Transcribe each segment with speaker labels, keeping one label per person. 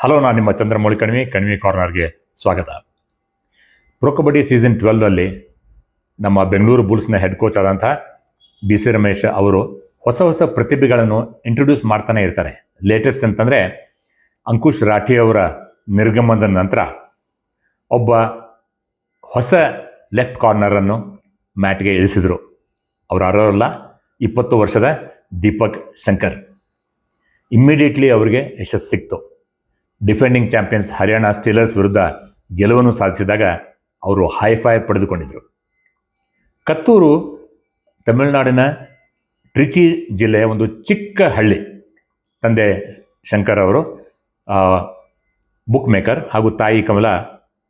Speaker 1: Hello, ನಾನು ನಿಮ್ಮ ಚಂದ್ರಮೌಳಿ ಕಣ್ವಿ ಕಾರ್ನರ್ಗೆ ಸ್ವಾಗತ. ಪ್ರೊ ಕಬಡ್ಡಿ ಸೀಸನ್ 12ಅಲ್ಲಿ ನಮ್ಮ ಬೆಂಗಳೂರು ಬುಲ್ಸ್ನ ಹೆಡ್ ಕೋಚ್ ಆದಂಥ BC ರಮೇಶ್ ಅವರು ಹೊಸ ಪ್ರತಿಭೆಗಳನ್ನು ಇಂಟ್ರೊಡ್ಯೂಸ್ ಮಾಡ್ತಾನೆ ಇರ್ತಾರೆ. ಲೇಟೆಸ್ಟ್ ಅಂತಂದರೆ ಅಂಕುಶ್ ರಾಠಿ ಅವರ ನಿರ್ಗಮನದ ನಂತರ ಒಬ್ಬ ಹೊಸ ಲೆಫ್ಟ್ ಕಾರ್ನರನ್ನು ಮ್ಯಾಟ್ಗೆ ಇಳಿಸಿದರು. ಅವರು ಯಾರಲ್ಲ, 20 ವರ್ಷದ ದೀಪಕ್ ಶಂಕರ್. ಇಮ್ಮಿಡಿಯೇಟ್ಲಿ ಅವರಿಗೆ ಯಶಸ್ಸು ಸಿಕ್ತು. ಡಿಫೆಂಡಿಂಗ್ ಚಾಂಪಿಯನ್ಸ್ ಹರಿಯಾಣ ಸ್ಟೀಲರ್ಸ್ ವಿರುದ್ಧ ಗೆಲುವನ್ನು ಸಾಧಿಸಿದಾಗ ಅವರು ಹೈಫೈ ಪಡೆದುಕೊಂಡಿದ್ದರು. ಕತ್ತೂರು ತಮಿಳುನಾಡಿನ ಟ್ರಿಚಿ ಜಿಲ್ಲೆಯ ಒಂದು ಚಿಕ್ಕ ಹಳ್ಳಿ. ತಂದೆ ಶಂಕರ್ ಅವರು ಬುಕ್ ಮೇಕರ್ ಹಾಗೂ ತಾಯಿ ಕಮಲಾ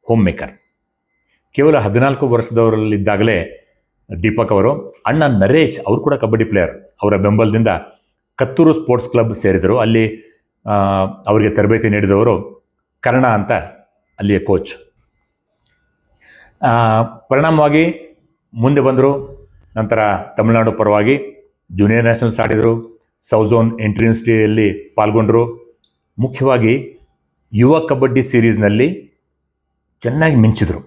Speaker 1: ಹೋಮ್ ಮೇಕರ್. ಕೇವಲ 14 ವರ್ಷದವರಲ್ಲಿದ್ದಾಗಲೇ ದೀಪಕ್ ಅವರು ಅಣ್ಣ ನರೇಶ್ ಅವರು ಕೂಡ ಕಬಡ್ಡಿ ಪ್ಲೇಯರ್, ಅವರ ಬೆಂಬಲದಿಂದ ಕತ್ತೂರು ಸ್ಪೋರ್ಟ್ಸ್ ಕ್ಲಬ್ ಸೇರಿದರು. ಅಲ್ಲಿ ಅವರಿಗೆ ತರಬೇತಿ ನೀಡಿದವರು ಕರ್ಣ ಅಂತ ಅಲ್ಲಿಯ ಕೋಚ್. ಪರಿಣಾಮವಾಗಿ ಮುಂದೆ ಬಂದರು. ನಂತರ ತಮಿಳುನಾಡು ಪರವಾಗಿ ಜೂನಿಯರ್ ನ್ಯಾಷನಲ್ಸ್ ಆಡಿದರು. ಸೌತ್ ಝೋನ್ ಎಂಟ್ರಿ ಯೂನಿವರ್ಸಿಟಿಯಲ್ಲಿ ಪಾಲ್ಗೊಂಡರು. ಮುಖ್ಯವಾಗಿ ಯುವ ಕಬಡ್ಡಿ ಸೀರೀಸ್ನಲ್ಲಿ ಚೆನ್ನಾಗಿ ಮಿಂಚಿದರು.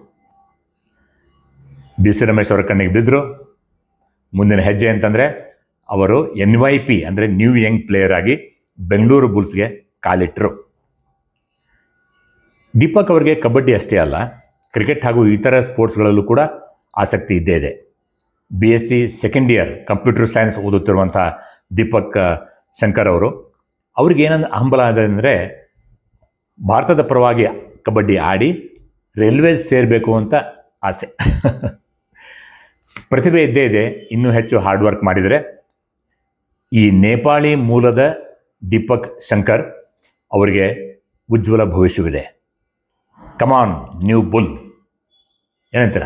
Speaker 1: BC ರಮೇಶ್ ಅವರ ಕಣ್ಣಿಗೆ ಬಿದ್ದರು. ಮುಂದಿನ ಹೆಜ್ಜೆ ಅಂತಂದರೆ ಅವರು NYP ಅಂದರೆ ನ್ಯೂ ಯಂಗ್ ಪ್ಲೇಯರ್ ಆಗಿ ಬೆಂಗಳೂರು ಬುಲ್ಸ್ಗೆ ಕಾಲಿಟ್ಟರು. ದೀಪಕ್ ಅವರಿಗೆ ಕಬಡ್ಡಿ ಅಷ್ಟೇ ಅಲ್ಲ, ಕ್ರಿಕೆಟ್ ಹಾಗೂ ಇತರ ಸ್ಪೋರ್ಟ್ಸ್ಗಳಲ್ಲೂ ಕೂಡ ಆಸಕ್ತಿ ಇದ್ದೇ ಇದೆ. BSc second year computer science ಓದುತ್ತಿರುವಂಥ ದೀಪಕ್ ಶಂಕರ್ ಅವರು, ಅವ್ರಿಗೆ ಏನಂದು ಹಂಬಲ ಇದೆ ಅಂದರೆ ಭಾರತದ ಪರವಾಗಿ ಕಬಡ್ಡಿ ಆಡಿ ರೈಲ್ವೇಸ್ ಸೇರಬೇಕು ಅಂತ ಆಸೆ. ಪ್ರತಿಭೆ ಇದ್ದೇ ಇದೆ. ಇನ್ನೂ ಹೆಚ್ಚು ಹಾರ್ಡ್ ವರ್ಕ್ ಮಾಡಿದರೆ ಈ ನೇಪಾಳಿ ಮೂಲದ ದೀಪಕ್ ಶಂಕರ್ ಅವರಿಗೆ ಉಜ್ವಲ ಭವಿಷ್ಯವಿದೆ. ಕಮಾನ್ ನ್ಯೂ ಬುಲ್, ಏನಂತೀರ?